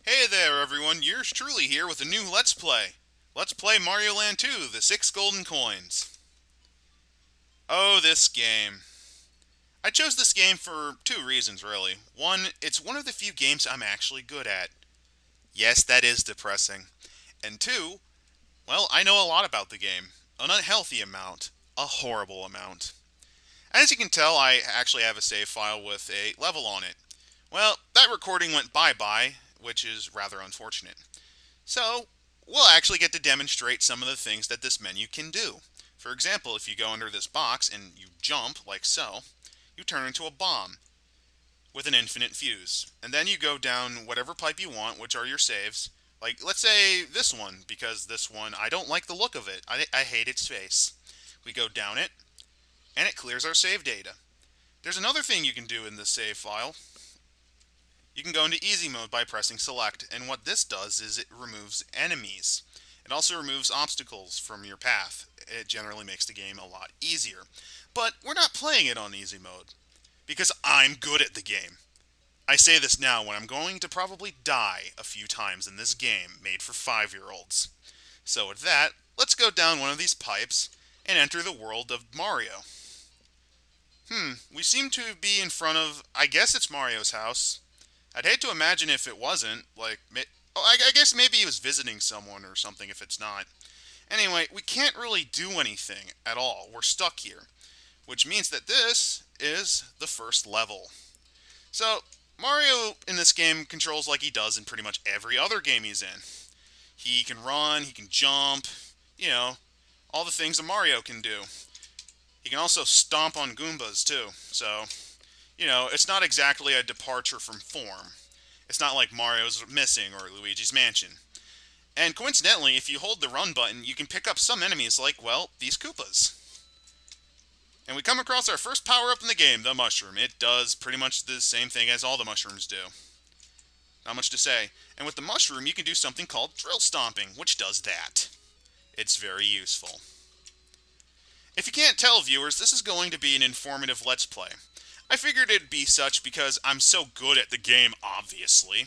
Hey there, everyone. Yours truly here with a new Let's Play. Let's play Mario Land 2, the 6 golden coins. Oh, this game. I chose this game for two reasons, really. One, it's one of the few games I'm actually good at. Yes, that is depressing. And two, well, I know a lot about the game. An unhealthy amount. A horrible amount. As you can tell, I actually have a save file with a level on it. Well, that recording went bye-bye, which is rather unfortunate. So, we'll actually get to demonstrate some of the things that this menu can do. For example, if you go under this box and you jump, like so, you turn into a bomb with an infinite fuse. And then you go down whatever pipe you want, which are your saves. Like, let's say this one, because this one, I don't like the look of it. I hate its face. We go down it, and it clears our save data. There's another thing you can do in this save file. You can go into easy mode by pressing select, and what this does is it removes enemies. It also removes obstacles from your path. It generally makes the game a lot easier. But we're not playing it on easy mode, because I'm good at the game. I say this now when I'm going to probably die a few times in this game made for 5-year-olds. So with that, let's go down one of these pipes and enter the world of Mario. We seem to be in front of, I guess it's Mario's house. I'd hate to imagine if it wasn't, I guess maybe he was visiting someone or something if it's not. Anyway, we can't really do anything at all. We're stuck here, which means that this is the first level. So, Mario in this game controls like he does in pretty much every other game he's in. He can run, he can jump, you know, all the things a Mario can do. He can also stomp on Goombas too, so it's not exactly a departure from form. It's not like Mario's Missing or Luigi's Mansion. And coincidentally, if you hold the run button, you can pick up some enemies like, well, these Koopas. And we come across our first power-up in the game, the mushroom. It does pretty much the same thing as all the mushrooms do. Not much to say. And with the mushroom, you can do something called drill stomping, which does that. It's very useful. If you can't tell, viewers, this is going to be an informative Let's Play. I figured it'd be such because I'm so good at the game, obviously.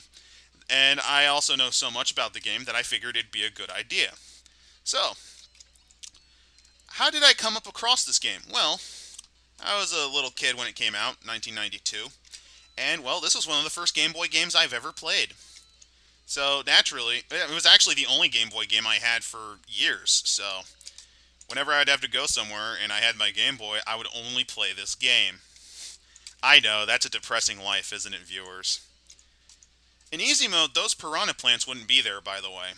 And I also know so much about the game that I figured it'd be a good idea. So, how did I come up across this game? Well, I was a little kid when it came out, 1992. And, well, this was one of the first Game Boy games I've ever played. So, naturally, it was actually the only Game Boy game I had for years. So, whenever I'd have to go somewhere and I had my Game Boy, I would only play this game. I know, that's a depressing life, isn't it, viewers? In easy mode, those piranha plants wouldn't be there, by the way.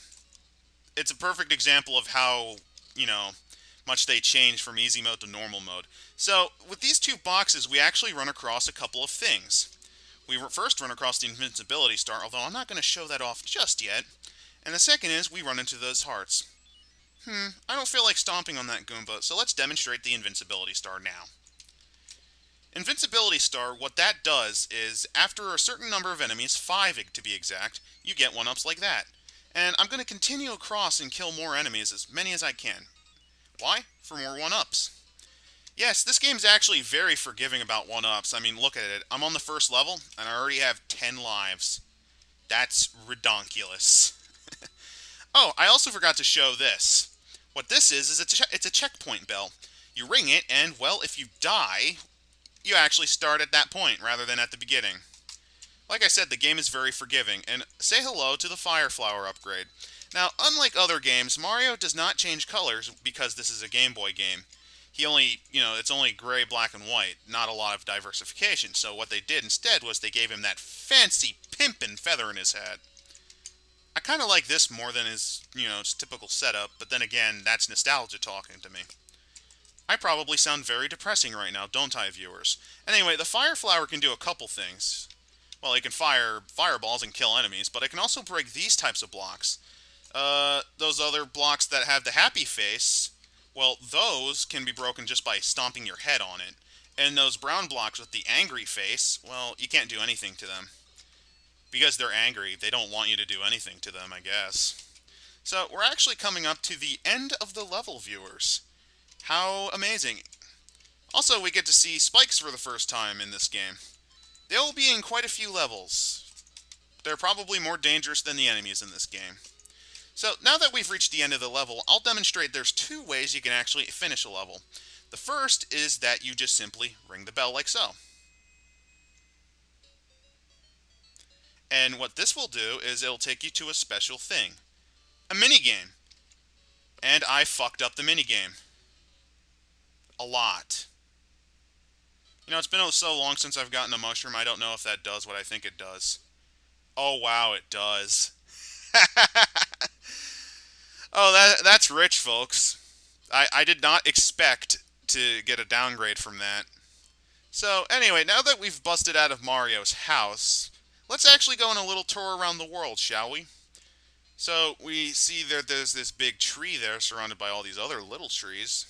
It's a perfect example of how, much they change from easy mode to normal mode. So, with these two boxes, we actually run across a couple of things. We first run across the invincibility star, although I'm not going to show that off just yet. And the second is, we run into those hearts. I don't feel like stomping on that Goomba, so let's demonstrate the invincibility star now. Invincibility Star, what that does is, after a certain number of enemies, 5 to be exact, you get 1-ups like that. And I'm going to continue across and kill more enemies, as many as I can. Why? For more 1-ups. Yes, this game's actually very forgiving about 1-ups. I mean, look at it. I'm on the first level, and I already have 10 lives. That's redonkulous. Oh, I also forgot to show this. What this is it's a checkpoint bell. You ring it, and, well, if you die, you actually start at that point rather than at the beginning. Like I said, the game is very forgiving, and say hello to the Fire Flower upgrade. Now, unlike other games, Mario does not change colors because this is a Game Boy game. It's only gray, black, and white, not a lot of diversification, so what they did instead was they gave him that fancy pimpin' feather in his head. I kind of like this more than his typical setup, but then again, that's nostalgia talking to me. I probably sound very depressing right now, don't I, viewers? Anyway, the Fire Flower can do a couple things. Well, it can fire fireballs and kill enemies, but it can also break these types of blocks. Those other blocks that have the happy face, well, those can be broken just by stomping your head on it. And those brown blocks with the angry face, well, you can't do anything to them. Because they're angry, they don't want you to do anything to them, I guess. So, we're actually coming up to the end of the level, viewers. How amazing. Also, we get to see spikes for the first time in this game. They will be in quite a few levels. they're probably more dangerous than the enemies in this game. So now that we've reached the end of the level, I'll demonstrate there's two ways you can actually finish a level. The first is that you just simply ring the bell like so. And what this will do is it'll take you to a special thing. A minigame. And I fucked up the minigame. A lot. You know, it's been so long since I've gotten a mushroom, I don't know if that does what I think it does. Oh wow, it does. Oh, that's rich, folks. I did not expect to get a downgrade from that. So, anyway, now that we've busted out of Mario's house, let's actually go on a little tour around the world, shall we? So, we see that there's this big tree there surrounded by all these other little trees.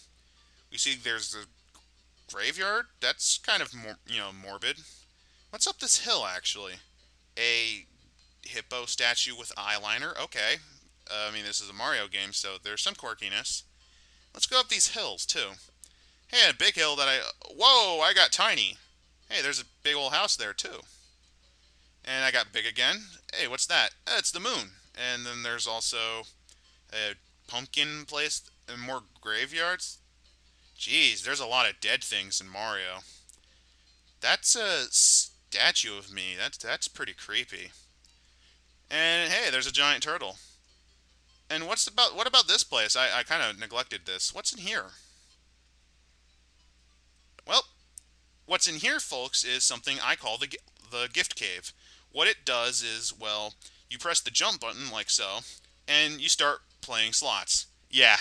We see there's the graveyard. That's kind of, morbid. What's up this hill, actually? A hippo statue with eyeliner? Okay. I mean, this is a Mario game, so there's some quirkiness. Let's go up these hills, too. Hey, a big hill that Whoa, I got tiny. Hey, there's a big old house there, too. And I got big again. Hey, what's that? It's the moon. And then there's also a pumpkin place and more graveyards. Jeez, there's a lot of dead things in Mario. That's a statue of me. That's pretty creepy. And hey, there's a giant turtle. And what about this place? I kind of neglected this. What's in here? Well, what's in here, folks, is something I call the gift cave. What it does is, well, you press the jump button like so, and you start playing slots. Yeah,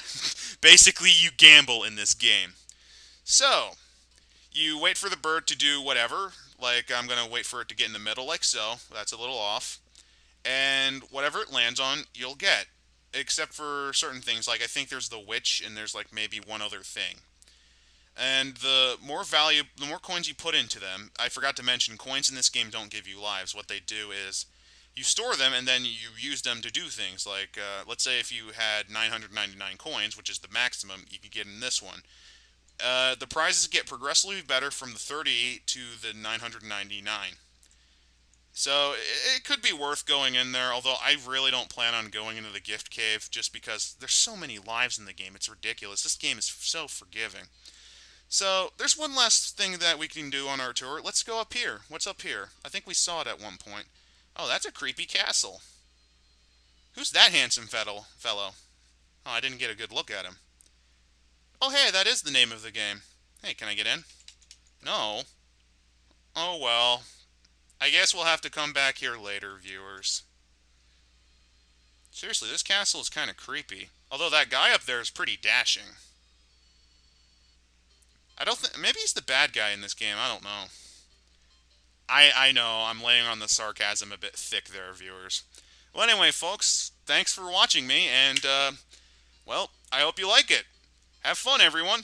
basically you gamble in this game. So, you wait for the bird to do whatever, like I'm going to wait for it to get in the middle like so, that's a little off, and whatever it lands on, you'll get. Except for certain things, like I think there's the witch, and there's like maybe one other thing. And the more coins you put into them, I forgot to mention, coins in this game don't give you lives. What they do is, you store them and then you use them to do things. Like, let's say if you had 999 coins, which is the maximum you could get in this one. The prizes get progressively better from the 30 to the 999. So it could be worth going in there, although I really don't plan on going into the gift cave just because there's so many lives in the game. It's ridiculous. This game is so forgiving. So there's one last thing that we can do on our tour. Let's go up here. What's up here? I think we saw it at one point. Oh, that's a creepy castle. Who's that handsome fellow? Oh, I didn't get a good look at him. Oh, hey, that is the name of the game. Hey, can I get in? No. Oh, well. I guess we'll have to come back here later, viewers. Seriously, this castle is kind of creepy. Although that guy up there is pretty dashing. I don't think... Maybe he's the bad guy in this game. I don't know. I know. I'm laying on the sarcasm a bit thick there, viewers. Well, anyway, folks, thanks for watching me, and, well, I hope you like it. Have fun, everyone.